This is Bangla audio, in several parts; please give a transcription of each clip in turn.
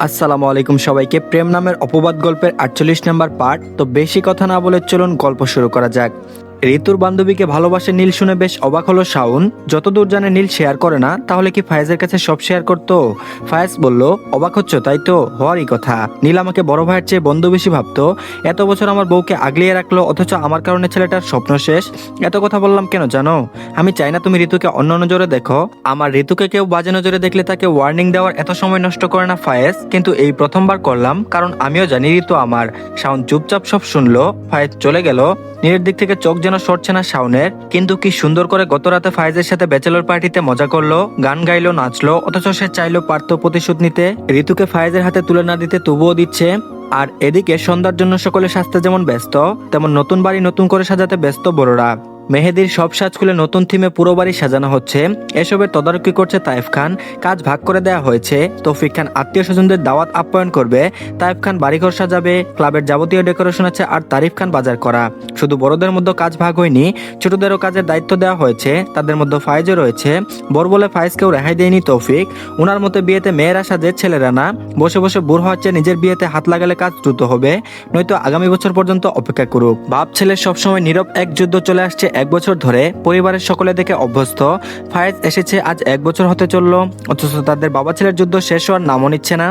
আসসালামু আলাইকুম সবাইকে। প্রেম নামের অপবাদ গল্পের ৪৮ নম্বর পার্ট। তো বেশি কথা না বলে চলুন গল্প শুরু করা যাক। ঋতুর বান্ধবীকে ভালোবাসে নীল শুনে বেশ অবাক হলো শাওন। যতদূর জানে নীল শেয়ার করে না, তাহলে কি ফায়েজের কাছে সব শেয়ার করতো? ফায়েজ বলল, অবাক হচ্ছ তাই তো, হওয়ারই কথা। নীল আমাকে বড় ভাইয়ের চেয়ে বন্ধু বেশি ভাবতো। এত বছর আমার বউকে আগলিয়ে রাখলো, অথচ আমার কারণে ছেলেটার স্বপ্ন শেষ। এত কথা বললাম কেন জানো? আমি চাই না তুমি ঋতুকে অন্য নজরে দেখো। আমার ঋতুকে কেউ বাজে নজরে দেখলে তাকে ওয়ার্নিং দেওয়ার এত সময় নষ্ট করে না ফায়েজ, কিন্তু এই প্রথমবার করলাম, কারণ আমিও জানি ঋতু আমার। শাওন চুপচাপ সব শুনলো। ফায়েজ চলে গেল। নীলের দিক থেকে চোখ যেন সরছে না শাওনের। কিন্তু কি সুন্দর করে গত রাতে ফায়েজের সাথে ব্যাচেলর পার্টিতে মজা করলো, গান গাইলো, নাচলো, অথচ সে চাইলো পারতো প্রতিশোধ নিতে। ঋতুকে ফায়েজের হাতে তুলে না দিতে তবুও দিচ্ছে। আর এদিকে সন্ধ্যার জন্য সকলে সাজতে যেমন ব্যস্ত, তেমন নতুন বাড়ি নতুন করে সাজাতে ব্যস্ত বড়রা। মেহেদির সব সাজ খুলে নতুন থিমে পুরো বাড়ি সাজানো হচ্ছে। এসবের তদারকি করছে তাইফ খান। কাজ ভাগ করে দেওয়া হয়েছে। তৌফিক খান আত্মীয় স্বজনদের দাওয়াত আপ্যায়ন করবে, তাইফ খান বাড়িঘর সাজাবে, ক্লাবের যাবতীয় ডেকোরেশন আছে, আর তারিফ খান বাজার করা। শুধু বড়দের মধ্যে কাজ ভাগ হয়নি, ছোটদেরও কাজের দায়িত্ব দেওয়া হয়েছে। তাদের মধ্যে ফায়েজও রয়েছে। বড় বলে ফায়েজকেও রেহাই দেয়নি তৌফিক। ওনার মতে বিয়েতে মেয়েরা সাজে, ছেলেরা না। বসে বসে বুড় হচ্ছে, নিজের বিয়েতে হাত লাগালে কাজ দ্রুত হবে, নয়তো আগামী বছর পর্যন্ত অপেক্ষা করুক। বাপ ছেলে সবসময় নীরব এক যুদ্ধ চলে আসছে ১ বছর ধরে। পরিবারের সকলে দেখে অভ্যস্ত। ফায়েজ এসেছে আজ ১ বছর হতে চললো, অথচ তাদের বাবা ছেলের যুদ্ধ শেষ হওয়ার নামও নিচ্ছে না।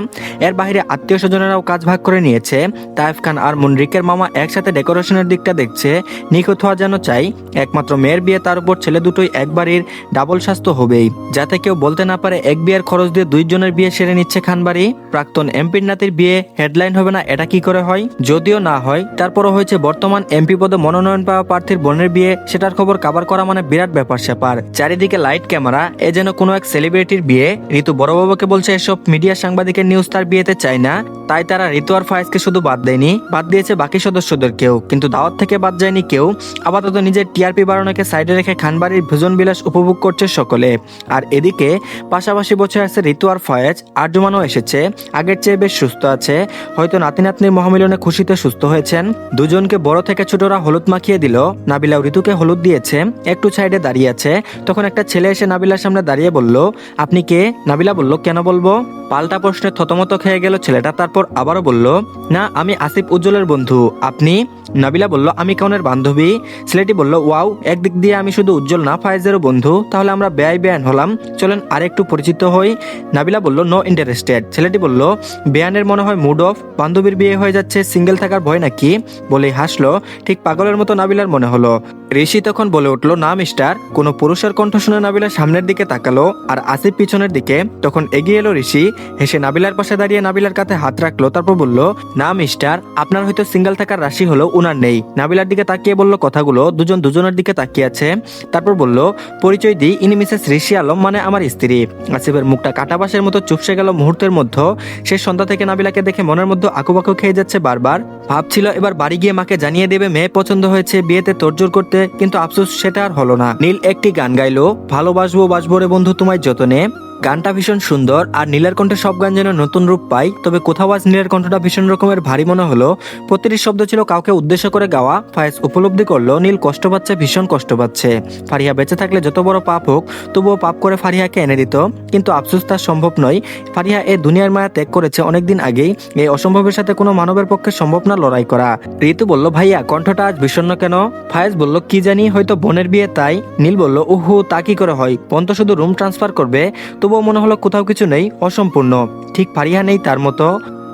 এর বাইরে আত্মীয় স্বজনেরাও কাজ ভাগ করে নিয়েছে। তাইফ খান আর মুনরিকের মামা একসাথে ডেকোরেশনের দিকটা দেখছে। নিখুঁত হওয়া যেন চাই। একমাত্র মেয়ের বিয়ে, তার উপর ছেলে দুটোই এক বাড়ির, ডাবল স্বাস্থ্য হবেই, যাতে কেউ বলতে না পারে এক বিয়ের খরচ দিয়ে দুইজনের বিয়ে সেরে নিচ্ছে খানবাড়ি। প্রাক্তন এমপির নাতির বিয়ে হেডলাইন হবে না, এটা কি করে হয়? যদিও না হয়, তারপরও হয়েছে বর্তমান এমপি পদে মনোনয়ন পাওয়া প্রার্থীর বোনের বিয়ে, সেটার খবর কাভার করা মানে বিরাট ব্যাপার স্যাপার। চারিদিকে লাইট ক্যামেরা, এ যেন কোনো এক সেলিব্রিটির বিয়ে। ঋতু বড়বাবুকে বলছে এসব মিডিয়া সাংবাদিকের নিউজ তার বিয়েতে চায় না। তাই তারা ঋতু আর ফায়েজকে শুধু বাদ দেয়নি, বাদ দিয়েছে বাকি সদস্যদেরকেও। কিন্তু দাওয়াত থেকে বাদ যায়নি কেউ। আপাতত নিজের টিআরপি বাড়ানোকে সাইডে রেখে খানবাড়ির ভোজন বিলাস উপভোগ করছে সকলে। আর এদিকে পাশাপাশি বসে আছে ঋতু আর ফায়েজ। আরজুমানও এসেছে। আগের চেয়ে বেশ সুস্থ আছে। হয়তো নাতি নাতনির মহামিলনে খুশিতে সুস্থ হয়েছেন। দুজনকে বড় থেকে ছোটরা হলুদ মাখিয়ে দিল। নাবিলাও ঋতুকে হলুদ দিয়েছে। একটু সাইডে দাঁড়িয়ে আছে। তখন একটা ছেলে এসে নাবিলার সামনে দাঁড়িয়ে বলল, আপনি কে? নাবিলা বলল, কেন বলবো? পাল্টা প্রশ্নে থতমত খেয়ে গেল ছেলেটা। তারপর আবারও বলল, না, আমি আসিফ উজ্জ্বলের বন্ধু। আপনি? নাবিলা বলল, আমি কনের বান্ধবী। ছেলেটি বলল, ওয়াও, একদিক দিয়ে আমি শুধু উজ্জ্বল না, ফায়েজেরও বন্ধু। তাহলে আমরা বেআইন হলাম। চলেন আর একটু পরিচিত হই। নাবিলা বলল, নো ইন্টারেস্টেড। ছেলেটি বলল, বেয়ানের মনে হয় মুড অফ। বান্ধবীর বিয়ে হয়ে যাচ্ছে, সিঙ্গেল থাকার ভয় নাকি? বলেই হাসলো। ঠিক পাগলের মতো নাবিলার মনে হলো। ঋষি তখন বলে উঠল, না মিস্টার। কোনো পুরুষের কণ্ঠ শুনে নাবিলা সামনের দিকে তাকালো, আর আসিফ পিছনের দিকে। তখন এগিয়ে এলো ঋষি। হেসে নাবিলার পাশে দাঁড়িয়ে নাবিলার কাঁধে হাত রাখলো। তারপর বলল, না মিস্টার, আপনার হয়তো সিঙ্গেল থাকার রাশি হলো, উনার নেই। নাবিলার দিকে তাকিয়ে বলল কথাগুলো। দুজন দুজনের দিকে তাকিয়ে আছে। তারপর বলল, পরিচয় দিই, ইনি মিসেস ঋষি আলম, মানে আমার স্ত্রী। আসিফের মুখটা কাটাবাসের মতো চুপসে গেল মুহূর্তের মধ্যে। সে সন্ধ্যা থেকে নাবিলাকে দেখে মনের মধ্যে আকুবাকু খেয়ে যাচ্ছে বারবার। ভাবছিল এবার বাড়ি গিয়ে মাকে জানিয়ে দেবে মেয়ে পছন্দ হয়েছে, বিয়েতে তোড়জোড় করতে, কিন্তু আফসোস সেটা আর হলো না। নীল একটি গান গাইলো, ভালোবাসবো বাসবো রে বন্ধু তোমায় যতনে। গানটা ভীষণ সুন্দর, আর নীলের কণ্ঠে সব গান যেন নতুন রূপ পায়। তবে কোথাও আজ নীলের কণ্ঠটা ভীষণ রকমের ভারী মনে হলো। প্রতিটি শব্দ ছিল কাউকে উদ্দেশ্য করে গাওয়া। ফায়েজ উপলব্ধি করলো নীল কষ্ট পাচ্ছে, ভীষণ কষ্ট পাচ্ছে। ফারিহা বেঁচে থাকলে যত বড় পাপ হোক, তবুও পাপ করে ফারিহাকে এনে দিত। কিন্তু আফসোস তার সম্ভব নয়। ফারিহা এ দুনিয়ার মায়া ত্যাগ করেছে অনেকদিন আগেই। এই অসম্ভবের সাথে কোনো মানবের পক্ষে সম্ভব না লড়াই করা। ঋতু বলল, ভাইয়া কণ্ঠটা আজ বিষণ্ণ কেন? ফায়েজ বলল, কি জানি, হয়তো বোনের বিয়ে তাই। নীল বলল, উহু, তা কি করে হয়? বোন তো শুধু রুম ট্রান্সফার করবে। তবুও মনে হলো কোথাও কিছু নেই, অসম্পূর্ণ। ঠিক ফারিহা নেই তার মতো।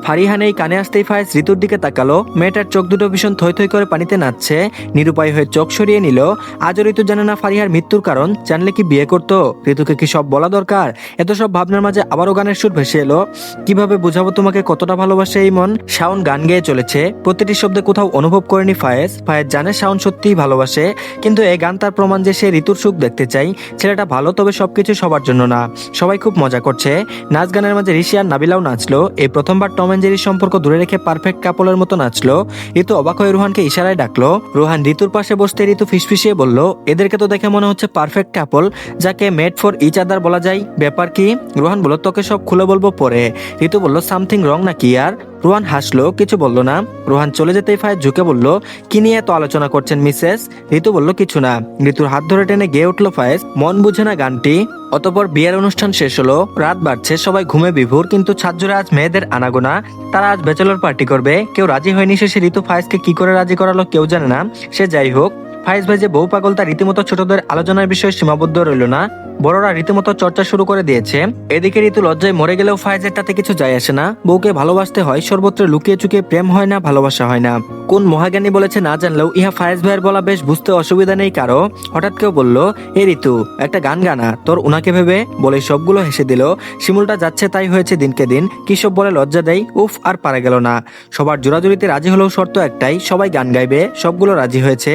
ফারিহা নেই কানে আসতেই ফায়েজ ঋতুর দিকে তাকালো। মেয়েটার চোখ দুটো ভীষণ থই থই করে পানিতে নাচছে। নিরুপায় হয়ে চোখ সরিয়ে নিল। আজও ঋতু জানে না ফারিহার মৃত্যুর কারণ। জানলে কি বিয়ে করতো? ঋতুকে কি সব বলা দরকার? এত সব ভাবনার মাঝে আবারও গানের সুর ভেসে এলো। কিভাবে বুঝাবো তোমাকে কতটা ভালোবাসে এই মন? শাওন গান গেয়ে চলেছে। প্রতিটি শব্দে কোথাও অনুভব করেনি ফায়েজ। ফায়েজ জানে শাওন সত্যিই ভালোবাসে, কিন্তু এই গান তার প্রমাণ যে সে ঋতুর সুখ দেখতে চাই। ছেলেটা ভালো, তবে সবকিছু সবার জন্য না। সবাই খুব মজা করছে। নাচ গানের মাঝে ঋষি আর নাবিলাও নাচলো। এই প্রথমবার টম এন্ড জেরির সম্পর্ক দূরে রেখে পারফেক্ট কাপলের মতো নাচলো। ঋতু অবাক হয়ে রুহানকে ইশারায় ডাকলো। রুহান ঋতুর পাশে বসতে ঋতু ফিসফিসিয়ে বলল, এদেরকে তো দেখে মনে হচ্ছে পারফেক্ট কাপল, যাকে মেড ফর ইচ আদার বলা যায়। ব্যাপার কি? রুহান বলল, তোকে সব খুলে বলবো পরে। ঋতু বলল, সামথিং রং নাকি আর? রোহান হাসলো, কিছু বলল না। রোহান চলে যেতেই ফায়েজ ঝুঁকে বলল, কি নিয়ে এত আলোচনা করছেন মিসেস? ঋতু বলল, কিছু না। ঋতুর হাত ধরে টেনে গেয়ে উঠলো ফায়েজ, মন বুঝে না গানটি। অতঃপর বিয়ের অনুষ্ঠান শেষ হলো, রাত বাড়ছে, সবাই ঘুমে বিভোর, কিন্তু ছাত্ররা আজ মেয়েদের আনাগোনা, তারা আজ ব্যাচেলর পার্টি করবে। কেউ রাজি হয়নি। শেষে ঋতু ফায়েজকে কি করে রাজি করালো কেউ জানে না। সে যাই হোক, ফায়েজ ভাই যে বউ পাগল তা রীতিমতো ছোটদের আলোচনার বিষয়ে সীমাবদ্ধ রইল না, বড়রা রীতিমতো চর্চা শুরু করে দিয়েছে। এদিকে ঋতু লজ্জায় মরে গেলেও ফায়েজের তাতে কিছু যায় আসে না। বউকে ভালোবাসতে হয়, সর্বত্র লুকিয়ে চুকিয়ে প্রেম হয় না, ভালোবাসা হয় না। কোন মহাজ্ঞানী বলেছে না জানলেও ইহা ফায়েজ ভাইয়ের বলা বেশ বুঝতে অসুবিধা নেই কারো। হঠাৎ কেউ বলল, এ ঋতু, একটা গান গানা তোর উনাকে ভেবে, বলে সবগুলো হেসে দিল। শিমুলটা যাচ্ছে তাই হয়েছে দিনকে দিন, কি সব বলে লজ্জা দেয়। উফ, আর পারা গেল না। সবার জোরাজুরিতে রাজি হলেও শর্ত একটাই, সবাই গান গাইবে। সবগুলো রাজি হয়েছে।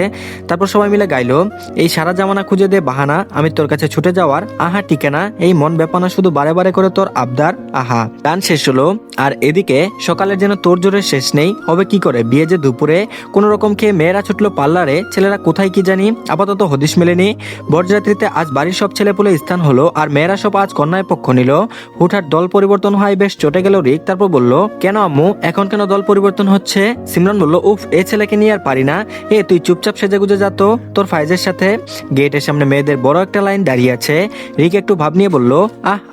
তারপর সবাই মিলে গাইলো, এই সারা জামানা খুঁজে দে বাহানা, আমি তোর কাছে ছুটে যাওয়ার আহা টিকেনা, এই মন ব্যাপানা শুধু বারে বারে করে তোর আবদার আহা। গান শেষ হলো। আর এদিকে সকালের যেন তোর জোরের শেষ নেই, হবে কি করে বিয়ে যে দুপুরে। কোন রকম খেয়ে মেয়েরা ছুটলো পার্লারে, ছেলেরা কোথায় কি জানি, আপাতত হদিশ মেলেনি। বরযাত্রীতে আজ বাড়ির সব ছেলেপুলে স্থান হলো, আর মেয়েরা সব আজ কন্যায় পক্ষ নিল। হুটহাট দল পরিবর্তন হয়, বেশ চটে গেল রিক। তারপর বলল, কেন আম্মু এখন কেন দল পরিবর্তন হচ্ছে? সিমরান বলল, উফ, এ ছেলেকে নিয়ে আর পারি না। এ তুই চুপচাপ সেজে গুজে যা তো তোর ফাইজের সাথে। গেটের সামনে মেয়েদের বড় একটা লাইন দাঁড়িয়ে আছে। রিক একটু ভাব নিয়ে বলল,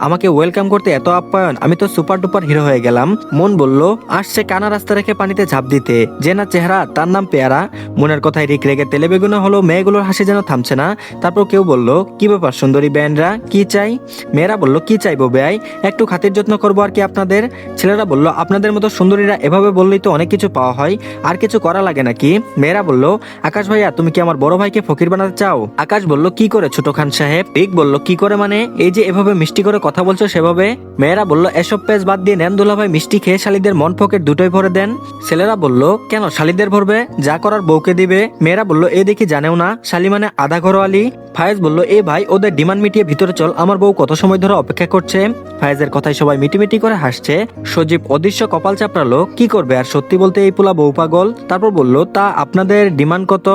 আমাকে ওয়েলকাম করতে এত আপ্যায়ন, আমি তো সুপার ডুপার হিরো হয়ে গেলাম। মন বলল, আসছে কানা রাস্তা রেখে পানিতে ঝাঁপ দিতে, যে না চেহারা তার নাম পেয়ারা। মনের কথায় রিক রেগে তেলে বেগুনে হলো, মেয়েগুলোর হাসি যেন থামছে না। তারপর কেউ বলল, কি ব্যাপার সুন্দরী ব্যান্ডরা, কি চাই? মেয়েরা বলল, কি চাইবো বেয়াই, একটু খাতির যত্ন করবো আর কি আপনাদের। ছেলেরা বলল, আপনাদের মতো সুন্দরীরা এভাবে বললেই তো অনেক কিছু পাওয়া হয়, আর কিছু করা লাগে নাকি? মেয়েরা বলল, আকাশ ভাইয়া তুমি কি আমার বড় ভাইকে ফকির বানাতে চাও? আকাশ বলল, কি করে ছোট খান সাহেব? রিক বলল, কি করে মানে? এই যে এভাবে মিষ্টি করে কথা বলছো সেভাবে। মেয়েরা বলল, এসব পেজ বাদ দিয়ে নেন দুলা ভাই, মিষ্টি খেয়ে শালীদের মন পকেট দুটোই ভরে দেন। ছেলেরা বলল, কেন শালীদের ভরবে, যা করার বউকে দিবে। মেয়েরা বলল, এ দেখি জানেও না, শালী মানে আধা ঘরোয়ালি। ফায়েজ বলল, এ ভাই ওদের ডিমান্ড মিটিয়ে ভিতরে চল, আমার বউ কত সময় ধরে অপেক্ষা করছে। ফায়েজের কথায় সবাই মিটিমিটি করে হাসছে। সজীব অদৃশ্য কপাল চাপড়ালো, কি করবে আর, সত্যি বলতে এই পোলা বউ পাগল। তারপর বলল, তা আপনাদের ডিমান্ড কত?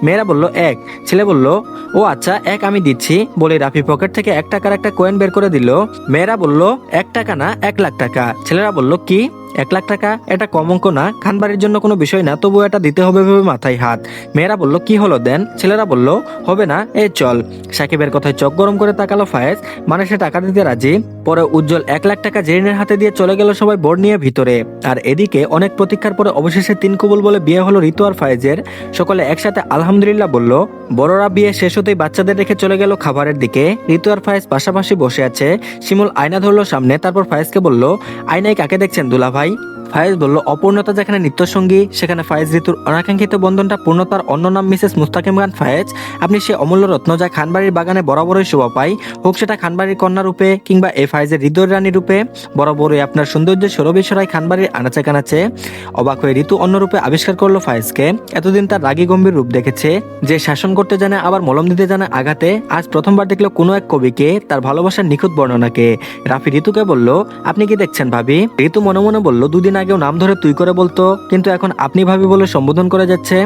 মেয়েরা বলল, এক। ছেলে বলল, ও আচ্ছা, এক আমি দিচ্ছি, বলে রাফি পকেট থেকে 1 টাকার একটা কয়েন বের করে দিল। মেয়েরা বলল, 1 টাকা না, 1 লাখ টাকা। ছেলেরা বলল, কি 1 লাখ টাকা? এটা কম অঙ্ক না, খানবাড়ির জন্য কোনো বিষয় না, তবু এটা দিতে হবে ভেবে মাথায় হাত। মেয়েরা বলল, কি হলো দেন। ছেলেরা বলল, হবে না, এই চল। সাকিবের কথায় চোখ গরম করে তাকালো ফায়েজ, মানে সে টাকা দিতে রাজি। পরে উজ্জ্বল 1 লাখ টাকা জেরিনের হাতে দিয়ে চলে গেল সবাই বোর্ড নিয়ে ভিতরে। আর এদিকে অনেক প্রতীক্ষার পরে অবশেষে 3 কবুল বলে বিয়ে হলো ঋতু আর ফায়েজের। সকলে একসাথে আলহামদুলিল্লাহ বলল। বড়রা বিয়ে শেষ হতেই বাচ্চাদের রেখে চলে গেল খাবারের দিকে। ঋতু আর ফায়েজ পাশাপাশি বসে আছে। শিমুল আয়না ধরলো সামনে, তারপর ফায়েজকে বলল, আয়নায় কাকে দেখছেন দুলা ভাই? ফায়েজ বলল, অপূর্ণতা যেখানে নিত্যসঙ্গী, সেখানে ফায়েজ ঋতুর অনাকাঙ্ক্ষিত বন্ধনটা পূর্ণতার অন্য নাম মিসেস মুস্তাকিম খান ফায়েজ। আপনি সে অমূল্য রত্ন যা খানবাড়ির বাগানে বরাবরই শোভা পায়, হোক সেটা খানবাড়ির কন্যা রূপে কিংবা এ ফায়েজের হৃদয়ের রানী রূপে, বরাবরই আপনার সৌন্দর্যের সরবিসরাই খানবাড়ির আনাচে কানাচে। অবাক হয়ে ঋতু অন্য রূপে আবিষ্কার করলো ফায়েজকে। এতদিন তার রাগী গম্ভীর রূপ দেখেছে, যে শাসন করতে জানে আবার মলম দিতে জানে আঘাতে। আজ প্রথমবার দেখলো কোনো এক কবিকে, তার ভালোবাসার নিখুঁত বর্ণনাকে। রাফি ঋতুকে বলল, আপনি কি দেখছেন ভাবি? ঋতু মনে মনে বলল, দুদিন আগেও নাম ধরে তুই করে বলতো, কিন্তু এখন আপনি ভাবি বলে সম্বোধন করে যাচ্ছে।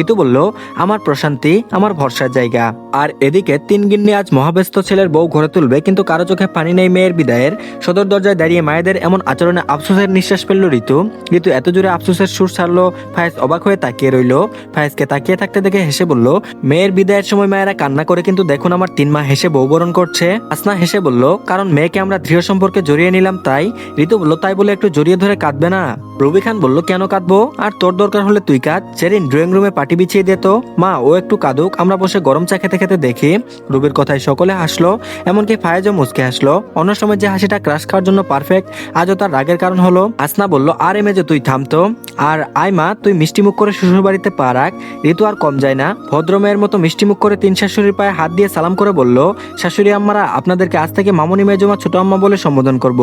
ঋতু বলল, আমার প্রশান্তি, আমার ভরসার জায়গা। আর এদিকে 3 গিন্নি আজ মহাব্যস্ত ছেলের বউ ঘরে তুলবে, কিন্তু কারো চোখে পানি নেই মেয়ের বিদায়ের। সদর দরজায় দাঁড়িয়ে মায়েদের এমন আচরণে আফসোসের নিঃশ্বাস ফেলল ঋতু। ঋতু এত জোরে আফসোসের সুর ছাড়লো, ফায়েজ অবাক হয়ে তাকিয়ে রইল। ফায়েজকে তাকিয়ে থাকতে দেখে হেসে বলল, মেয়ের বিদায়ের সময় মায়েরা কান্না করে, কিন্তু দেখুন আমার 3 মা হেসে বউ বরণ করছে। আসনা হেসে বলল, কারণ মেয়েকে আমরা দৃঢ় সম্পর্কে জড়িয়ে নিলাম তাই। ঋতু বলল, তাই বলে একটু জড়িয়ে ধরে কাঁদবে না? রবি খান বলল, কেন কাঁদবো, আর তোর দরকার হলে তুই কাঁদ। সেদিন ড্রয়িং রুমে পাটি বিছিয়ে দিত, মা ও একটু কাঁদুক, আমরা বসে গরম চা খেতে খেতে দেখি। রবির কথায় সকলে হাসলো, এমনকি ফায়েজও মুচকে হাসলো। অন্য সময় যে হাসিটা ক্রাশ খাওয়ার জন্য পারফেক্ট, আজও তার রাগের কারণ হলো। আসনা বলল, আর এমেজে তুই থামতো, আর আয় মা তুই মিষ্টিমুখ করে শ্বশুর বাড়িতে পা রাখ। ঋতু আর কম যায় না, ভদ্র মেয়ের মতো মিষ্টিমুখ করে 3 শাশুড়ির পায়ে হাত দিয়ে সালাম করে বলল, শাশুড়ি আম্মারা, আপনাদেরকে আজ থেকে মামুনি মেজমা ছোট আম্মা বলে সম্বোধন করব।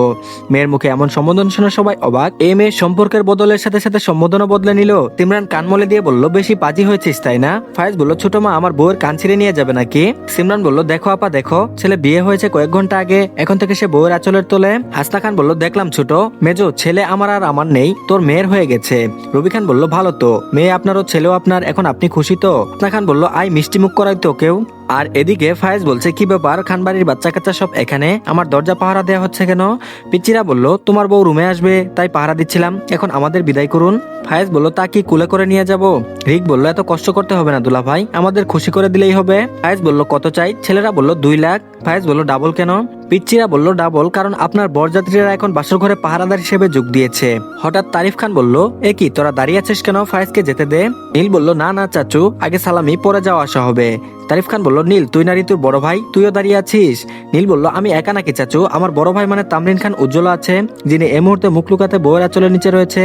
মেয়ের মুখে এমন সম্বোধন শুনে সবাই অবাক। এই মেয়ে সম্পর্কের বদলের সাথে সাথে সম্বোধনও বদলে নিল। সিমরান কান মলে দিয়ে বলল, বেশি পাজি হয়েছিস তাই না? ফায়েজ বলল, ছোট মা আমার বউয়ের কান ছিঁড়ে নিয়ে যাবে নাকি? সিমরান বলল, দেখো আপা দেখো, ছেলে বিয়ে হয়েছে কয়েক ঘন্টা আগে, এখন থেকে সে বউয়ের আঁচলের তোলে। হাসনা খান বলল, দেখলাম ছোট মেজো, ছেলে আমার আর আমার নেই, তোর মেয়ের হয়ে গেছে। রবি খান বলল, ভালো তো, মেয়ে আপনারও ছেলেও আপনার, এখন আপনি খুশি তো? হাসনা খান বলল, আই মিষ্টি মুখ করাই তো কেউ। আর এদিকে ফায়েজ বলছে কি ব্যাপার, খানবাড়ির বাচ্চা কাচ্চা সব এখানে, আমার দরজা পাহারা দেওয়া হচ্ছে কেন? পিচ্চিরা বলল তোমার বউ রুমে আসবে তাই পাহারা দিচ্ছিলাম, এখন আমাদের বিদায় করুন। ফায়েজ বলল তা কি কুলে করে নিয়ে যাব? রিক বলল এত কষ্ট করতে হবে না দুলা ভাই, আমাদের খুশি করে দিলেই হবে। ফায়েজ বলল কত চাই? ছেলেরা বলল 2 লাখ। ফায়েজ বলল ডাবল কেন? পিচ্চিরা বলল ডাবল কারণ আপনার বরযাত্রীরা এখন বাসর ঘরে পাহারাদার হিসেবে যোগ দিয়েছে। হঠাৎ তারিফ খান বলল এ কি তোরা দাঁড়িয়ে আছিস কেন, ফায়েজকে যেতে দে। নীল বলল না না চাচু, আগে সালামি পরে যাওয়া আসা হবে। তারিফ খান বলল নীল তুই না ঋতুর বড় ভাই, তুইও দাঁড়িয়ে আছিস? নীল বলল আমি একা নাকি চাচু, আমার বড় ভাই মানে তামরিন খান উজ্জ্বলা আছে, যিনি এই মুহূর্তে মুখ লুকাতে বউয়ের আঁচলের নিচে রয়েছে।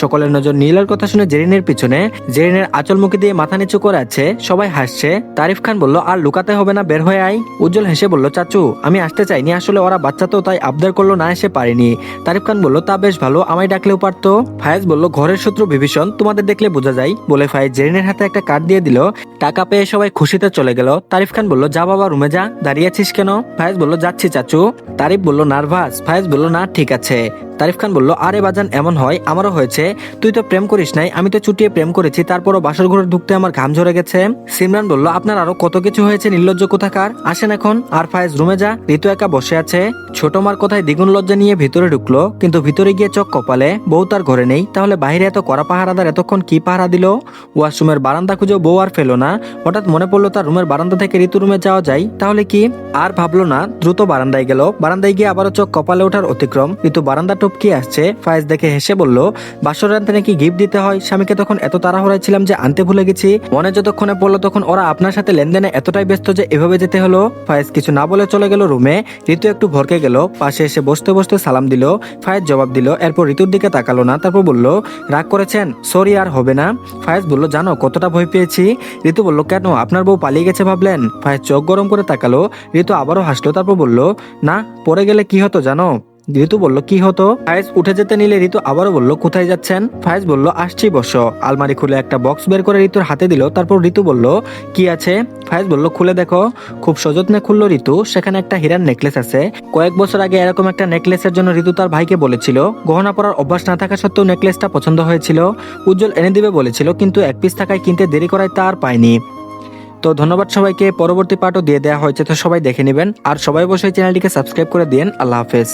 সকলের নজর নীলের কথা শুনে জেরিনের পিছনে, জেরিনের আঁচল মুখে দিয়ে মাথা নিচু করে আছে, সবাই হাসছে। তারিফ খান বলল আর লুকাতে হবে না, বের হয়ে আয়। উজ্জ্বল হেসে বলল চাচু আমি আসতে চাইনি, আসলে ওরা বাচ্চা তো তাই আবদার করলো, না এসে পারিনি। তারিফ খান বলল তা বেশ ভালো, আমায় ডাকলেও পারতো। ফায়েজ বলল ঘরের শত্রু বিভীষণ, তোমাদের দেখলে বোঝা যায়, বলে ফায়েজ জেরিনের হাতে একটা কার্ড দিয়ে দিল। টাকা পেয়ে সবাই খুশিতে চলে গেল। তারিফ খান বলল যা বাবা রুমে যা, দাঁড়িয়ে আছিস কেন? ফায়েজ বলল যাচ্ছি চাচু। তারিফ বলল নার্ভাস? ফায়েজ বলল না ঠিক আছে। তারিফ খান বলল আরে বাজান এমন হয়, আমারও হয়েছে, তুই তো প্রেম করিস নাই, আমি তো চুটিয়ে প্রেম করেছি, তারপরও বাসর ঘরে ঢুকতে আমার ঘাম ঝরে গেছে। সিমরান বলল আপনার আরো কত কিছু হয়েছে নির্লজ্জ কোথাকার, আসেন এখন। আর ফায়েজ রুমে যা, ঋতু একা বসে আছে। ছোট মার কথায় দ্বিগুণ লজ্জা নিয়ে ভিতরে ঢুকলো, কিন্তু ভিতরে গিয়ে চোখ কপালে, বউ তার ঘরে নেই, তাহলে বাইরে এত কড়া পাহারাদার এতক্ষণ কি পাহারা দিল? ওয়াশরুমের বারান্দা খুঁজেও বউ আর ফেলো না। হঠাৎ মনে পড়লো তার রুমের বারান্দা থেকে ঋতু রুমে যাওয়া যায়, তাহলে কি? আর ভাবলো না, দ্রুত বারান্দায় গেল। বারান্দায় গিয়ে আবারও চোখ কপালে ওঠার অতিক্রম, ঋতু বারান্দা টপকে আসছে। ফায়েজ দেখে হেসে বলল বাসর রাতে নাকি গিফট দিতে হয়, স্বামীকে তখন এত তাড়াহুড়ায় ছিলাম যে আনতে ভুলে গেছি, মনে যতক্ষণে পড়লো তখন ওরা আপনার সাথে লেনদেনে এতটাই ব্যস্ত যে এভাবে যেতে হলো। ফায়েজ কিছু না বলে চলে গেল রুমে। ঋতু একটু ভরকে গেল, পাশে এসে বসতে বসতে সালাম দিল। ফায়েজ জবাব দিল, এরপর ঋতুর দিকে তাকালো না, তারপর বলল রাগ করেছেন? সরি আর হবে না। ফায়েজ বলল জানো কতটা ভয় পেয়েছি। ঋতু বলল কেন, আপনার বউ পালিয়ে গেছে ভাবলেন? ফায়েজ চোখ গরম করে তাকালো। ঋতু আবারও হাসলো, তারপর বলল না, পরে গেলে কি হতো জানো? ঋতু বলল কি হতো? ফায়েজ উঠে যেতে নিলে ঋতু আবারও বলল কোথায় যাচ্ছেন? ফায়েজ বলল আসছি বসো। আলমারি খুলে একটা বক্স বের করে ঋতুর হাতে দিল, তারপর ঋতু বলল কি আছে? ফায়েজ বলল খুলে দেখো। খুব সযত্নে খুললো ঋতু, সেখানে একটা হীরার নেকলেস আছে। কয়েক বছর আগে এরকম একটা নেকলেসের জন্য ঋতু তার ভাইকে বলেছিল, গহনা পরার অভ্যাস না থাকা সত্ত্বেও নেকলেসটা পছন্দ হয়েছিল। উজ্জ্বল এনে দিবে বলেছিল, কিন্তু এক পিস থাকায় কিনতে দেরি করায় তা আর পায়নি। তো ধন্যবাদ সবাইকে, পরবর্তী পার্টও দিয়ে দেওয়া হয়েছে, তো সবাই দেখে নেবেন। আর সবাই অবশ্যই চ্যানেলটিকে সাবস্ক্রাইব করে দিন। আল্লাহ হাফেজ।